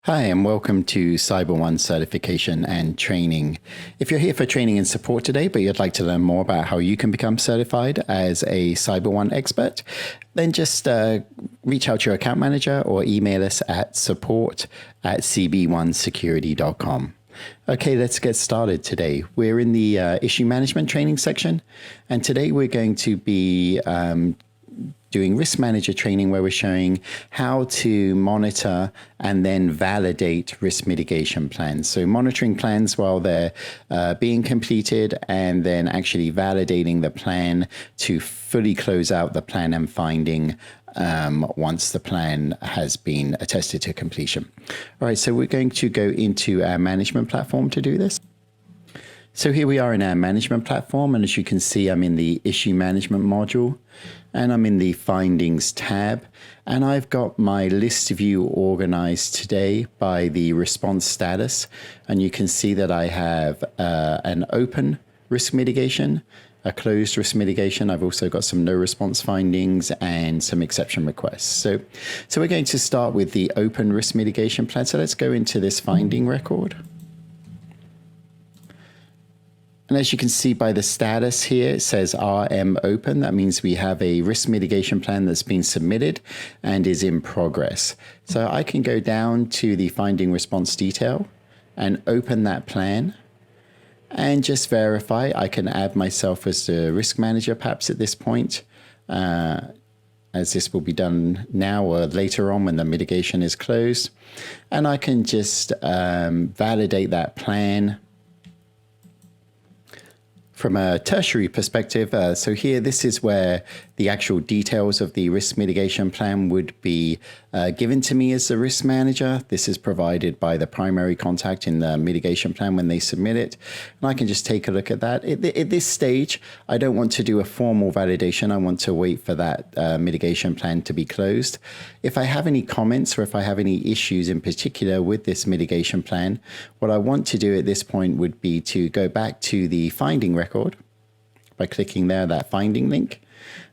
Hi, and welcome to Cyber One certification and training. If you're here for training and support today, but you'd like to learn more about how you can become certified as a Cyber One expert, then just reach out to your account manager or email us at support@cb1security.com. Okay, let's get started today. We're in the issue management training section, and today we're going to be doing risk manager training where we're showing how to monitor and then validate risk mitigation plans. So monitoring plans while they're being completed and then actually validating the plan to fully close out the plan and finding once the plan has been attested to completion. All right, so we're going to go into our management platform to do this. So here we are in our management platform, and as you can see, I'm in the issue management module, and I'm in the findings tab, and I've got my list view organized today by the response status, and you can see that I have an open risk mitigation, a closed risk mitigation. I've also got some no response findings and some exception requests. So we're going to start with the open risk mitigation plan. So let's go into this finding record. And as you can see by the status here, it says RM open. That means we have a risk mitigation plan that's been submitted and is in progress. So I can go down to the finding response detail and open that plan and just verify. I can add myself as the risk manager perhaps at this point, as this will be done now or later on when the mitigation is closed. And I can just validate that plan from a tertiary perspective. So here, this is where the actual details of the risk mitigation plan would be given to me as the risk manager. This is provided by the primary contact in the mitigation plan when they submit it. And I can just take a look at that. At this stage, I don't want to do a formal validation. I want to wait for that mitigation plan to be closed. If I have any comments or if I have any issues in particular with this mitigation plan, what I want to do at this point would be to go back to the finding record by clicking there, that finding link.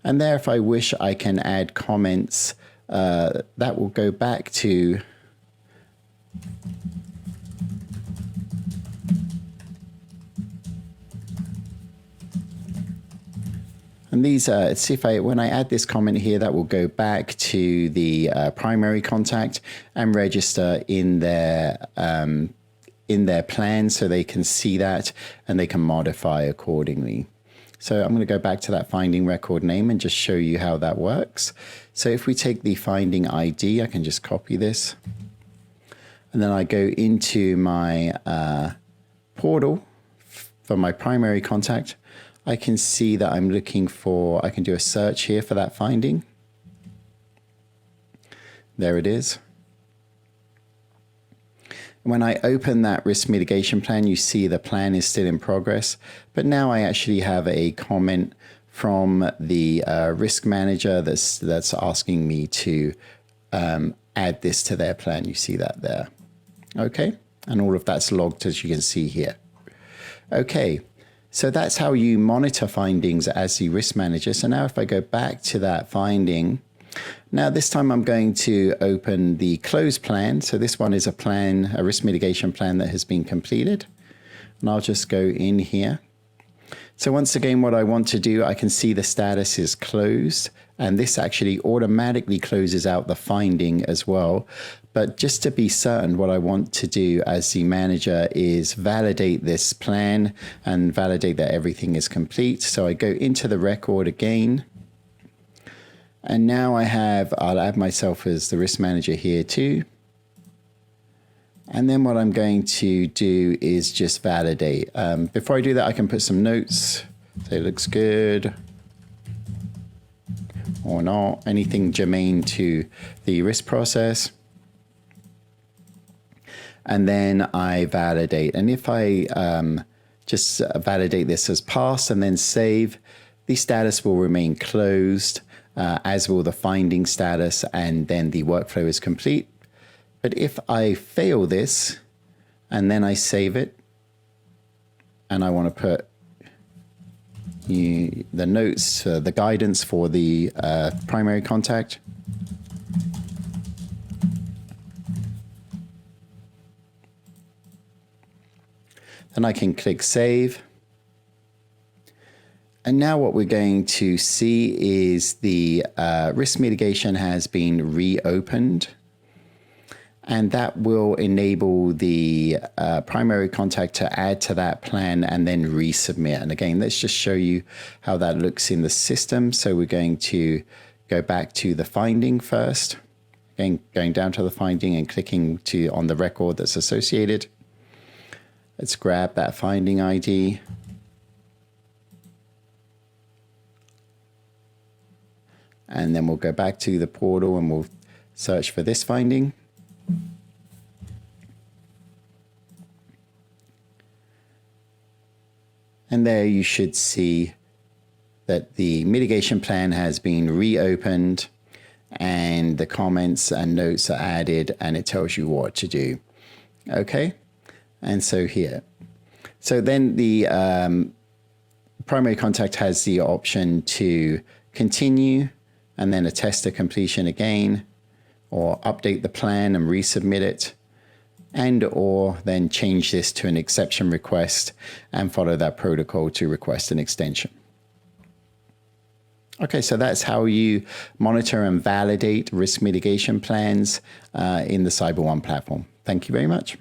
And there, if I wish, I can add comments that will go back to and these, see if when I add this comment here, that will go back to the primary contact and register in their plan so they can see that and they can modify accordingly. So I'm going to go back to that finding record name and just show you how that works. So if we take the finding ID, I can just copy this. And then I go into my portal for my primary contact. I can see that I'm looking for, I can do a search here for that finding. There it is. When I open that risk mitigation plan, you see the plan is still in progress. But now I actually have a comment from the risk manager that's asking me to add this to their plan. You see that there. Okay, and all of that's logged, as you can see here. Okay, so that's how you monitor findings as the risk manager. So now if I go back to that finding, now this time I'm going to open the closed plan. So this one is a plan, a risk mitigation plan that has been completed. And I'll just go in here. So once again, what I want to do, I can see the status is closed, and this actually automatically closes out the finding as well. But just to be certain, what I want to do as the manager is validate this plan and validate that everything is complete. So I go into the record again. And now I'll add myself as the risk manager here too. And then what I'm going to do is just validate. Before I do that, I can put some notes. Say it looks good or not, anything germane to the risk process. And then I validate. And if I just validate this as passed and then save, the status will remain closed. As will the finding status, and then the workflow is complete. But if I fail this and then I save it and I want to put the notes, the guidance for the primary contact, Then I can click Save. And now what we're going to see is the risk mitigation has been reopened. And that will enable the primary contact to add to that plan and then resubmit. And again, let's just show you how that looks in the system. So we're going to go back to the finding first. Again, going down to the finding and clicking on the record that's associated. Let's grab that finding ID. And then we'll go back to the portal and we'll search for this finding. And there you should see that the mitigation plan has been reopened and the comments and notes are added and it tells you what to do. Okay. And so here. So then the primary contact has the option to continue and then attest to completion again, or update the plan and resubmit it, and or then change this to an exception request and follow that protocol to request an extension. Okay, so that's how you monitor and validate risk mitigation plans in the CyberOne platform. Thank you very much.